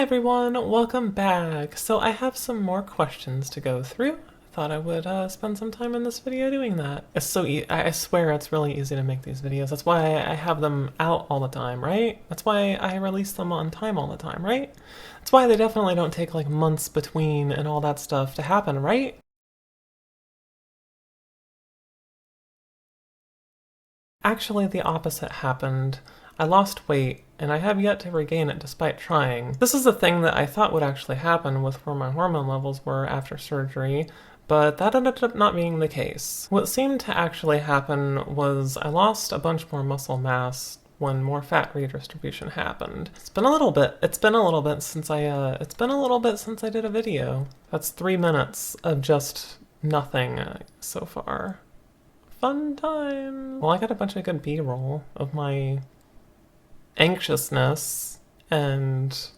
everyone, welcome back. So I have some more questions to go through. I thought I would spend some time in this video doing that. It's so I swear it's really easy to make these videos. That's why I have them out all the time, right? That's why I release them on time all the time, right? That's why they definitely don't take like months between and all that stuff to happen, right? Actually, the opposite happened. I lost weight, and I have yet to regain it despite trying. This is the thing that I thought would actually happen with where my hormone levels were after surgery, but that ended up not being the case. What seemed to actually happen was I lost a bunch more muscle mass when more fat redistribution happened. It's been a little bit since I did a video. That's 3 minutes of just nothing so far. Fun time. Well, I got a bunch of good B-roll of my anxiousness and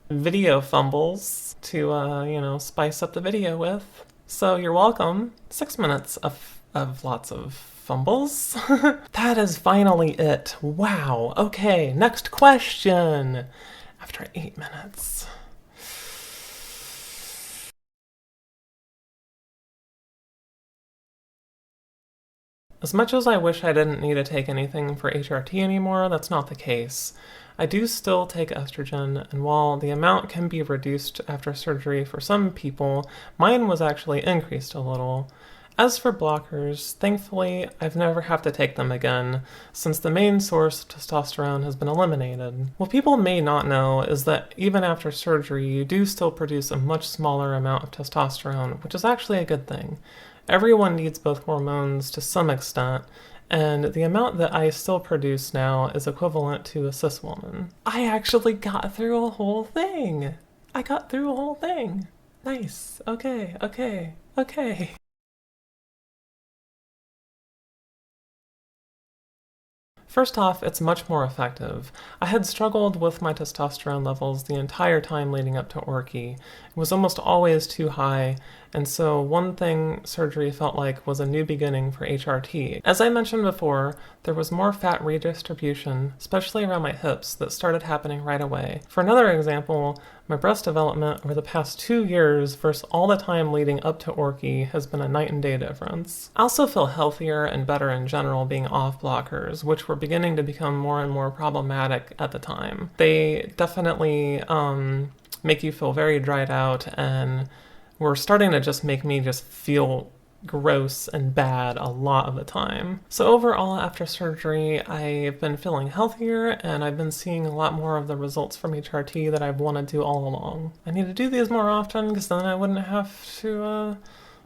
video fumbles to, spice up the video with. So you're welcome. 6 minutes of lots of fumbles. That is finally it. Wow. Okay, next question. After 8 minutes. As much as I wish I didn't need to take anything for HRT anymore, that's not the case. I do still take estrogen, and while the amount can be reduced after surgery for some people, mine was actually increased a little. As for blockers, thankfully, I've never have to take them again, since the main source of testosterone has been eliminated. What people may not know is that even after surgery, you do still produce a much smaller amount of testosterone, which is actually a good thing. Everyone needs both hormones to some extent, and the amount that I still produce now is equivalent to a cis woman. I actually got through a whole thing! Nice. Okay. First off, it's much more effective. I had struggled with my testosterone levels the entire time leading up to Orchi. It was almost always too high, and so one thing surgery felt like was a new beginning for HRT. As I mentioned before, there was more fat redistribution, especially around my hips, that started happening right away. For another example, my breast development over the past 2 years versus all the time leading up to Orchi has been a night and day difference. I also feel healthier and better in general being off blockers, which were beginning to become more and more problematic at the time. They definitely make you feel very dried out, and were starting to just make me just feel gross and bad a lot of the time. So overall, after surgery, I've been feeling healthier, and I've been seeing a lot more of the results from HRT that I've wanted to all along. I need to do these more often, because then I wouldn't have to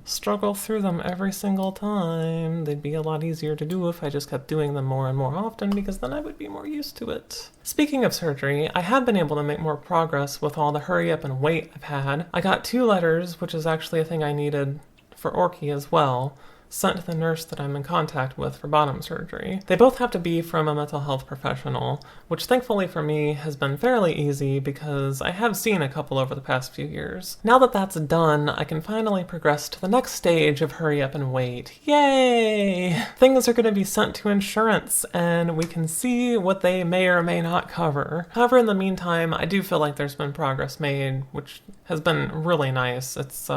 struggle through them every single time. They'd be a lot easier to do if I just kept doing them more and more often, because then I would be more used to it. Speaking of surgery, I have been able to make more progress with all the hurry up and wait I've had. I got 2 letters, which is actually a thing I needed for Orchi as well, sent to the nurse that I'm in contact with for bottom surgery. They both have to be from a mental health professional, which thankfully for me has been fairly easy because I have seen a couple over the past few years. Now that that's done, I can finally progress to the next stage of hurry up and wait. Yay! Things are going to be sent to insurance, and we can see what they may or may not cover. However, in the meantime, I do feel like there's been progress made, which has been really nice. It's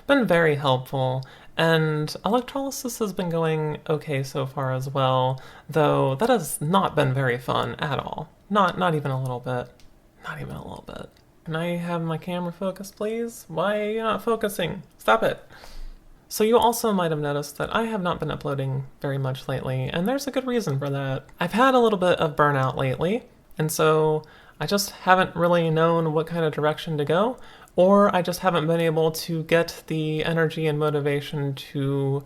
been very helpful. And electrolysis has been going okay so far as well, though that has not been very fun at all. Not even a little bit. Not even a little bit. Can I have my camera focus, please? Why are you not focusing? Stop it! So you also might have noticed that I have not been uploading very much lately, and there's a good reason for that. I've had a little bit of burnout lately, and so I just haven't really known what kind of direction to go, or I just haven't been able to get the energy and motivation to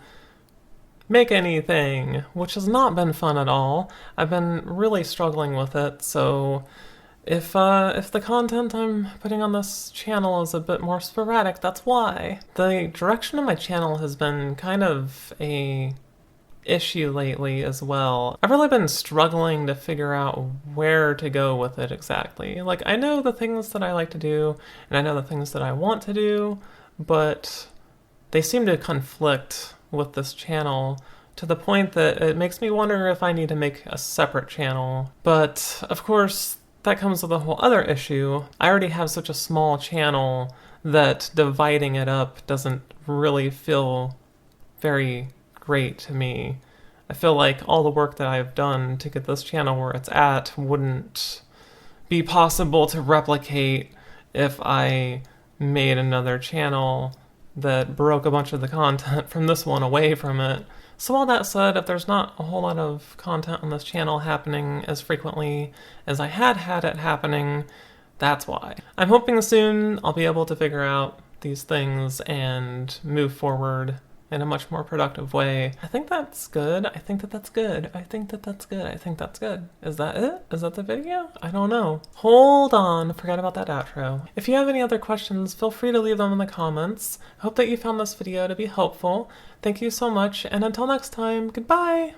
make anything, which has not been fun at all. I've been really struggling with it, so if the content I'm putting on this channel is a bit more sporadic, that's why. The direction of my channel has been kind of a issue lately as well. I've really been struggling to figure out where to go with it exactly. Like, I know the things that I like to do, and I know the things that I want to do, but they seem to conflict with this channel to the point that it makes me wonder if I need to make a separate channel. But, of course, that comes with a whole other issue. I already have such a small channel that dividing it up doesn't really feel very great to me. I feel like all the work that I've done to get this channel where it's at wouldn't be possible to replicate if I made another channel that broke a bunch of the content from this one away from it. So all that said, if there's not a whole lot of content on this channel happening as frequently as I had it happening, that's why. I'm hoping soon I'll be able to figure out these things and move forward in a much more productive way. I think that's good. I think that that's good. I think that that's good. I think that's good. Is that it? Is that the video? I don't know. Hold on. Forgot about that outro. If you have any other questions, feel free to leave them in the comments. I hope that you found this video to be helpful. Thank you so much, and until next time, goodbye!